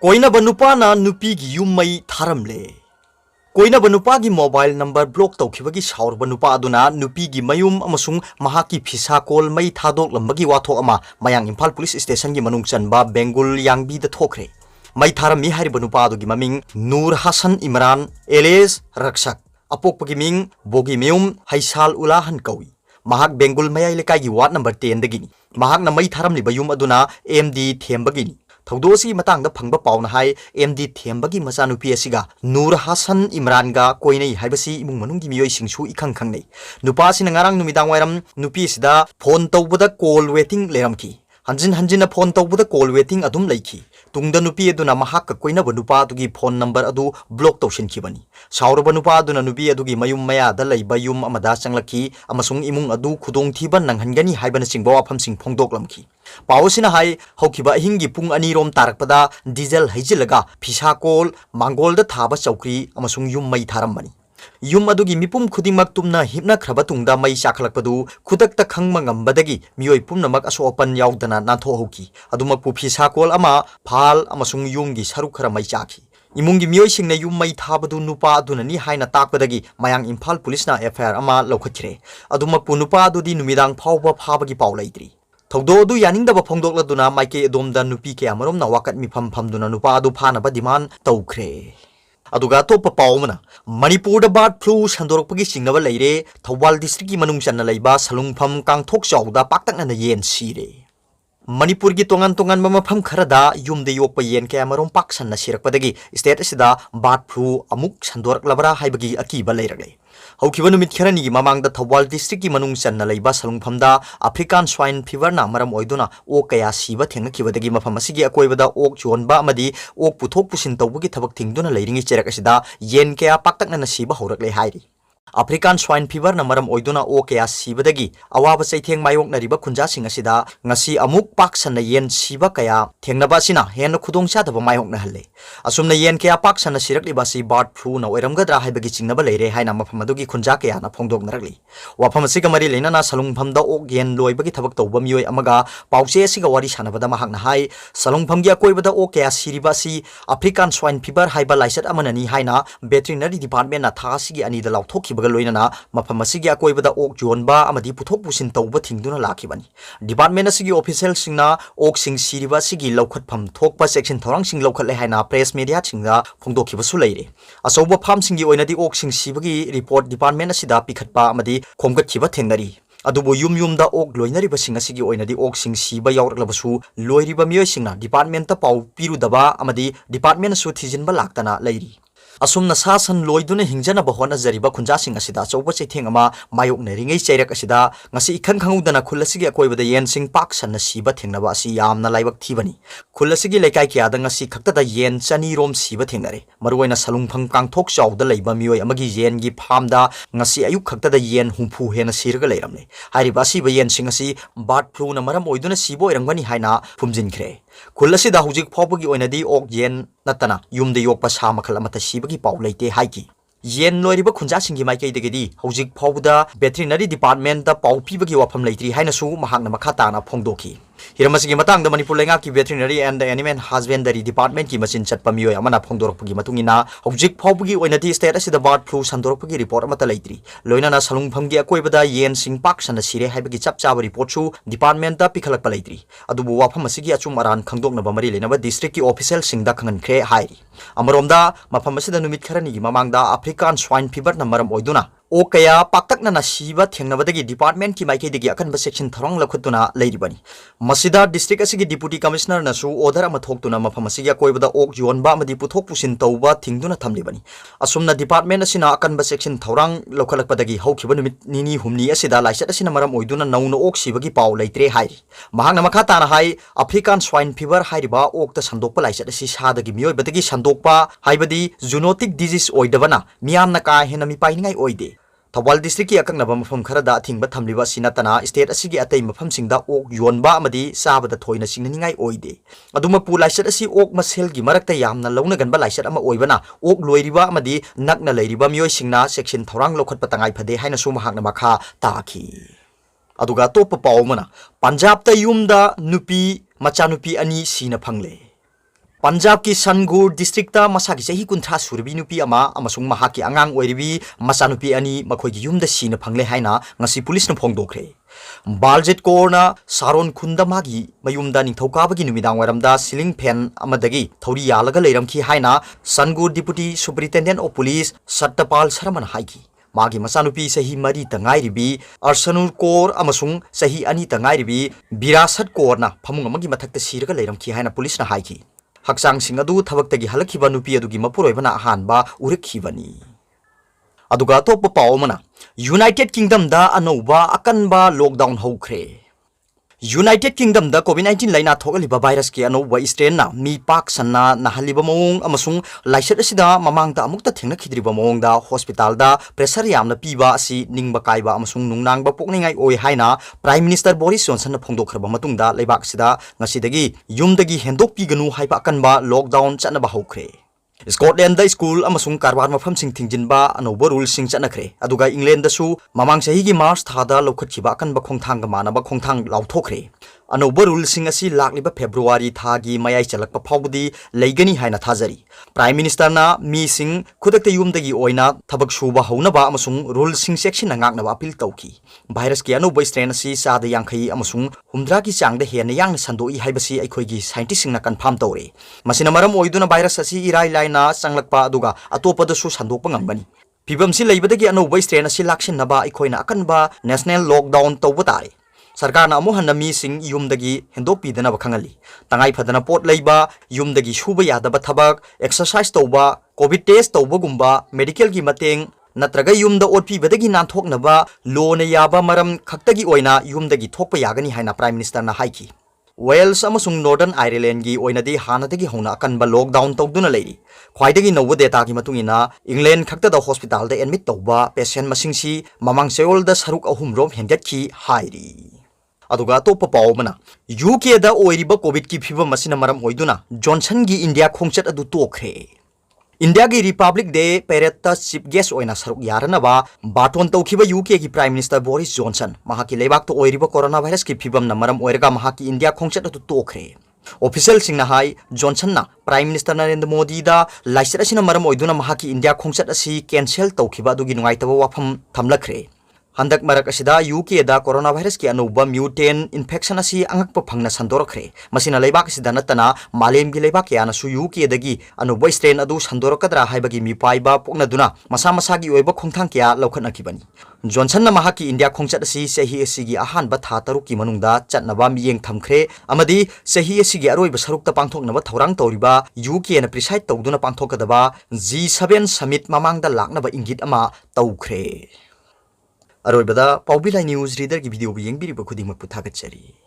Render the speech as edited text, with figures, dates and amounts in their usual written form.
कोइनाबा नुपाना नुपीगी युम्मई tharamle कोइनाबा नुपागी mobile number block तौखिबगी साउरबा नुपा अदुना नुपीगी मयुम अमसुंग महाकी फिसा कोल मई थादोकलंबगी वाथोक अमा मयांग इम्फाल पुलिस स्टेशन गी मनुंग चनबा बेंगुल यांगबी द थोखरे मई थारमी हारिबा नुपा अदुगी ममिंग नूर हसन इमरान एलेस रक्षक अपोकपगी मिंग बोगी मेयुम हैसाल उलाहन कौई महाक बेंगुल मयाई लेकाई वार्ड नंबर 10 दगिनी महाक न मई थारमलिबा युम अदुना एमडी थेमबगिनी थौदोसी मतंग फंगबा पाउना हाय एमडी थेमबगी मचानुपी असिगा नूर हसन इमरान गा कोइनै हाइबसी इमुंग मनुंगी मियोय सिंगसु इखंग खंगनै नुपासिना ngarang नुमिदांग वाइरम नुपी सिदा फोन तौबदा कॉल वेटिंग लेरमकी हंजिन हंजिन फोन तौबदा कॉल वेटिंग अदुम लैखी तुंगदा नुपी अदुना महाक कोइनाबा नुपा अदुगी फोन नंबर अदु ब्लॉक तौसिनखिबनी साउरबा नुपा अदुना नुपी अदुगी मयुम मयादा लैबा युम अमदा चंगलखी अमसुंग इमुंग अदु खुदोंथीबा नंगहनगनी हाइबना चिंगबा वाफमसिंग फोंदोकलमखी पाओसिना हाई हौखिबा हिंगी पुंग अनीरोम तारकपदा डीजल हैजिलगा फिसा कोल मांगोलदा थाबा चौकरी अमसुंग युम मई थारमबनी युम अदुगी मिपुम खुदिमक तुमना हिपना खरबा तुंगदा मई चाखलकपदु खुदकता खंगमा ngambadagi मियोय पुमनमक असोपन यावदना नाथोहौकी अदुमक फिसा कोल अमा फाल अमसुंग युंगी सरुक खरा मई चाखी इमुंगी मियोय सिंगना युम मई थाबदु नुपा अदुननी हाइना ताकपदगी मयांग इम्फाल पुलिसना एफआईआर अमा लौखखिरे अदुमक नुपा अदुदी नुमिदांग फावबा फाबगी पाउ लैत्रि थौदोदु यानिंगदबा फोंदोकलदुना माइके एदोमदा नुपी के अमरोमना वाकत मिफम फमदुना नुपा अदु फानबा डिमांड तौखरे अदुगा तोप पाओमना मणिपुर बर्ड फ्लू संदोरकपगी चिंगनबा लैरे थौबाल डिस्ट्रिक्ट की मनुंग चन्ना लैबा सलुंगफम कांगथोक चौदा पाक्तकनना येन सिरे मणिपुर की तोंगान तोंगान मफम खरदा युमदे योकपा येन के अमरोम पाक्सन्ना सिरकपदगी स्टेट असिदा बर्ड फ्लू अमुक संदोरकलबरा हाइबगी अकीबा लैरगले हौखिबा नुमित खरनिगी ममांगदा थौबाल डिस्ट्रिक्ट की मनुंग चन्ना लैबा सलुंगफमदा अफ्रीकन स्वाइन फीवर ना मरम ओइदुना ओक कया सिबा थेंगखिबदगी मफम असिगी अकोइबदा ओक जोनबा अमदी ओक पुथोक पुसिन तौबगी थबक थिंगदुना लैरिंगी चेरक असिदा येन कया पाक्तकनना सिबा हौरकले हाइरि अफ्रीकन स्वाइन फीवर ना मरम ओइदुना ओक कया सिबदगी अवाबा चैथेंग मायोकनरिबा खुंजासिंग असिदा ngasi अमुक पाक्सन्ना येन सिबा कया थेंगनबा सिना हेन खुदोंचादबा मायोकना हल्ले असुमना येन कया पाक्सन्ना सिरकलिबा सि बर्ड फ्लू ना ओइरमगद्रा हाइबगी चिंगनबा लैरे हाइना मफम अदुगी खुंजा कया ना फोंदोकनरगली वाफम असिगा मरि लेनाना सलुंगफमदा ओक येन लोइबगी थबक तौबा मियोय अमगा पाउचे असिगा वारी सानबदा महाकना हाइ सलुंगफमगी अकोइबदा ओक कया सिरिबा सि अफ्रीकन स्वाइन फीवर हाइबा लाइसट अमननी हाइना वेटरिनरी डिपार्टमेंट ना थासिगी अनिदा लाउथोखिबगा लोइनाना मफम असिगी अकोइबदा ओक जोनबा अमदी पुथोक पुसिन तौबा थिंगदुना लाखिबनी डिपार्टमेंट असिगी ऑफिशियल सिंगना ओक सिंग सिरिबा सिगी लौखटफम थोकपा सेक्शन थौरांग सिंग लौखटले हाइना प्रेस मीडिया सिंगदा फोंदोखिबसु लैरे असौबा फार्म सिंगी ओइनादी ओक सिंग सिबगी रिपोर्ट डिपार्टमेंट असिदा पिखटपा अमदी खोमगतखिबा थेंगनरी अदुबो युम युमदा ओक लोइनरिबा सिंग असिगी ओइनादी ओक सिंग सिबा यावरकलबसु लोइरिबा मियोय सिंगना डिपार्टमेंट ता पाउ पिरुदबा अमदी डिपार्टमेंट सु थिजिनबा लाक्तना लैरि असुमना सासन लोइदुना हिंजनबा होनजरिबा खुंजासिंग असिदा चौबा चैथेंग अमा मायोकनरिङै चैरक असिदा ngasi इखन खंगुदना खुलसिगी अकोइबदा येन सिंग पाक सन्ना सिबा थेंगनबा असि यामना लाइबक थिबनी खुलसिगी लेकाई कियादा ngasi खक्तदा येन चनी रोम सिबा थेंगनरे मरुवैना सलुंगफंग कांगथोक चौदा लैबा मियोय अमगी येन गी फार्मदा ngasi अयुक खक्तदा येन हुंफु हेना सिरगा लैरमले हारिबा सिबा येन सिंग असि बर्ड फ्लू ना मरम ओइदुना सिबो इरंगनी हाइना फुमजिनख्रे खुलसिदा हुजिक फावबगी ओइनादी ओक येन नतना युमदे योकपा सा मखल अमता सिबगी पाउ लैते हाइकी येन लोइरिबा खुंजासिंगी माइकैदगदी हुजिक फावबदा वेटरिनरी डिपार्टमेंट दा पाउ पिबगी वाफम लैत्रि हाइनासु महाकना मखा ताना फोंदोखी हिरमसिगी मतंगदा मणिपुर लेंगाकी veterinary and animal husbandry department की मचिन चटपा मियोय अमना फोंदोरकपगी मतुंगिना हुजिक फावबगी ओइनादी स्टेट असिदा बर्ड फ्लू संदोरकपगी रिपोर्ट अमता लैत्रि लोइनाना सलुंगफमगी अकोइबदा येन सिंग पाक सना सिरे हाइबगी चपचाब रिपोर्टसु डिपार्टमेंट दा पिखलकपा लैत्रि अदुबु वाफम असिगी अचुम अरान खंगदोकनबा मरि लेनबा डिस्ट्रिक्ट की ऑफिशियल सिंगदा खंगनख्रे हाइरि अमरोमदा मफम असिदा नुमित खरनिगी ममांगदा अफ्रीकन स्वाइन फीवर ना मरम ओइदुना ओ कया पाक्तकनना सिबा थेंगनबदगी डिपार्टमेंट की माइकैदगी अकनबा सेक्शन थरंग लखुतुना लैरिबनी मसिदा डिस्ट्रिक्ट असिगी डिप्यूटी कमिश्नर नसु ऑर्डर अमा थोक्तुना मफम असिगी अकोइबदा ओक जोनबा अमदी पुथोक पुसिन तौबा थिंगदुना थमलिबनी असुमना डिपार्टमेंट असिना अकनबा सेक्शन थरंग लखलकपदगी हौखिबा नुमित निनी हुमनी असिदा लाइसट असिना मरम ओइदुना नौनो ओक सिबगी पाउ लैत्रे हाइरि महांगना मखा ताना हाइ अफ्रीकन स्वाइन फीवर हाइरिबा ओकता संदोकपा लाइसट असि सादगी मियोइबदगी संदोकपा हाइबदी जूनोटिक डिजीज ओइदबना मियामना का हेना मिपाइनिंगाइ ओइदे थौबाल डिस्ट्रिक्ट की अकंगनबा मफम खरदा अथिंगबा थमलिबा सिनतना स्टेट असिगी अतै मफमसिंगदा ओक योनबा अमदी साबदा थोइना सिंगनिंगाइ ओइदे अदुमपु लाइसट असि ओक मसेलगी मरकता यामना लौनगनबा लाइसट अमा ओइबना ओक लोइरिबा अमदी नकना लैरिबा मियोय सिंगना सेक्शन थौरांग लोखटपा तंगाइ फदे हाइना सु महाकना मखा ताखी अदुगा तोप पाओमना पंजाब ता युमदा नुपी मचानुपी अनि सिना फंगले पंजाब की सनगुर डिस्ट्रिक्ट मसा की चाही कुंथ्रा सुरबी नुपी अमा अमसुंग महाकी अंगांग ओइरिबी मचानुपी अनि मखोइगी युमदा सीना फंगले हाइना ngasi पुलिस न फोंगदोखरे बालजेट कोरना सारोन खुंदा मागी मयुमदा निंथौकाबगी नुमिदांग वरमदा सीलिंग फैन अमदगी थौरी यालगा लेरमखी हाइना सनगुर deputy superintendent of police Satpal शर्मन हाइगी मागी मचानुपी सही मरी तंगाइरिबी अर्सनुर कोर अमसुंग सही अनि तंगाइरिबी बिरासत कोरना फमुंग अमगी मथक्ता सीरगा लेरमखी हाइना पुलिस न हाइगी हक्सांग सिंह अदु थबक्तगी हलखिबा नुपी अदुगी मपुरोइबना अहानबा उरखिबनी अदुगा तोप पाओ मना यूनाइटेड किंगडम दा अनौबा अकनबा लॉकडाउन हौख्रे यूनाइटेड किंगडम दा कोविड-19 लाइना थोगलिबा वायरस की अनौबा स्ट्रेन ना मी पाक सन्ना नहलिबा मोंग अमसुंग लाइसट असिदा ममांगदा अमुक्ता थेंगनखिद्रिबा मोंगदा हॉस्पिटल दा प्रेशर यामना पीबा असि निंगबा काइबा अमसुंग नुंगनांगबा पोकनिंगाई ओइ हाइना प्राइम मिनिस्टर बोरिस जॉनसन फोंदोखरबा मतुंगदा लेबाक सिदा ngasiदगी युमदगी हेंदोक पीगनु हाइबा अकनबा लॉकडाउन चनबा हौख्रे स्कॉटलैंड दा स्कूल अमसुंग कारबार मफम सिंग थिंजिनबा अनौबा रूल सिंग चनखरे अदुगा इंग्लैंड दसु ममांग सहीगी मार्च थादा लौखतखिबा अकनबा खोंथांग मानबा खोंथांग लाउथोखरे अनौबा रूल सिंग असि लाक्लिबा फेब्रुवारी थागी मयाई चलकपा फावबदी लेगनी हाइना थाजरी प्राइम मिनिस्टर ना मी सिंग खुदक्ता युमदगी ओइना थबक सुबा हौनबा अमसुंग रूल सिंग सेक्शन नांगनबा अपील तौकी वायरस की अनौबा स्ट्रेन असि सादा यांखई अमसुंग हुमद्रा की चांगदा हेना यांग संदोई हाइबसी अखोइगी साइंटिस्ट सिंगना कन्फर्म तौरे मसिना मरम ओइदुना वायरस असि इराई लाइना संगलकपा अदुगा अतोपदसु संदोकपा ngambani फिबमसी लेबदगी अनौबा स्ट्रेन असि लाक्सिनबा अखोइना अकनबा नेशनल लॉकडाउन तौबा तारे सरकार ना अमुहन मी सिंग युमदगी हेंदोक पीदनबा खंगली तंगाई फदना पोट लेबा युमदगी सुबा यादबा थबक एक्सरसाइज तौबा कोविड टेस्ट तौबगुंबा मेडिकल की mateंग नत्रगा युमदा ओटपीबदगी नानथोकनबा लोने याबा मरम खक्तगी ओइना युमदगी थोकपा यागनी हाइना प्राइम मिनिस्टर ना हाइकी वेल्स अमसुंग नॉर्दर्न आयरलैंड की ओइनदी हानदगी होना अकनबा लॉकडाउन तौदुना लेरी ख्वाइदगी नौबा डेटा की मतुंगिना इंग्लैंड खक्तदा हॉस्पिटल दा एडमिट तौबा पेशेंट मसिंगसी ममांग चेओल दा सरुक अहुम रोम हेंगतखी हाइरी अदुगा तोप पाओ मना यूके दा ओइरिबा कोविड की फिबम मसिना मरम ओइदुना जॉनसन की इंडिया खोंगचत अदु तोखरे इंडिया की republic day parade chief guest ओइना सरुक यारनबा बाटोन तौखिबा यूके की प्राइम मिनिस्टर बोरिस जॉनसन महाकी लेबाक तो ओइरिबा कोरोना वायरस की फिबम न मरम ओइरगा महाकी इंडिया खोंगचत अदु तोखरे ऑफिशियल सिंगना हाई जॉनसन ना प्राइम मिनिस्टर नरेंद्र मोदी दा लाइसर असिना मरम ओइदुना महाकी इंडिया खोंगचत असि कैंसिल तौखिबा अदुगी नुंगाइतबा वाफम थमलखरे हंदक मरक असिदा यूके दा कोरोना वायरस की अनौबा म्यूटेंट इन्फेक्शन असि अंगकप फंगना संदोरखरे मसिना लेबाक सिदा नतना मालेम की लेबाक यानसु यूके दगी अनौबा स्ट्रेन अदु संदोरकदरा हाइबगी मिपाइबा पोकनदुना मसा मसागी ओइबा खोंथांग क्या लौखनखिबनी जॉनसन ना महाकी इंडिया खोंगचत असि सही असिगी अहानबा था तरुक की मनुंगदा चटनबा मियेंग थमखरे अमदी सही असिगी अरोइबा सरुकता पांथोकनबा थौरांग तौरिबा यूके ना प्रिसाइड तौदुना पांथोकदबा G7 समिट ममांगदा लाकनबा इंगित अमा तौखरे अरोइबदा पाउबिलाई न्यूज रीडर की वीडियो येंगबिरिबा खुदिंगमक पुथागतचरी।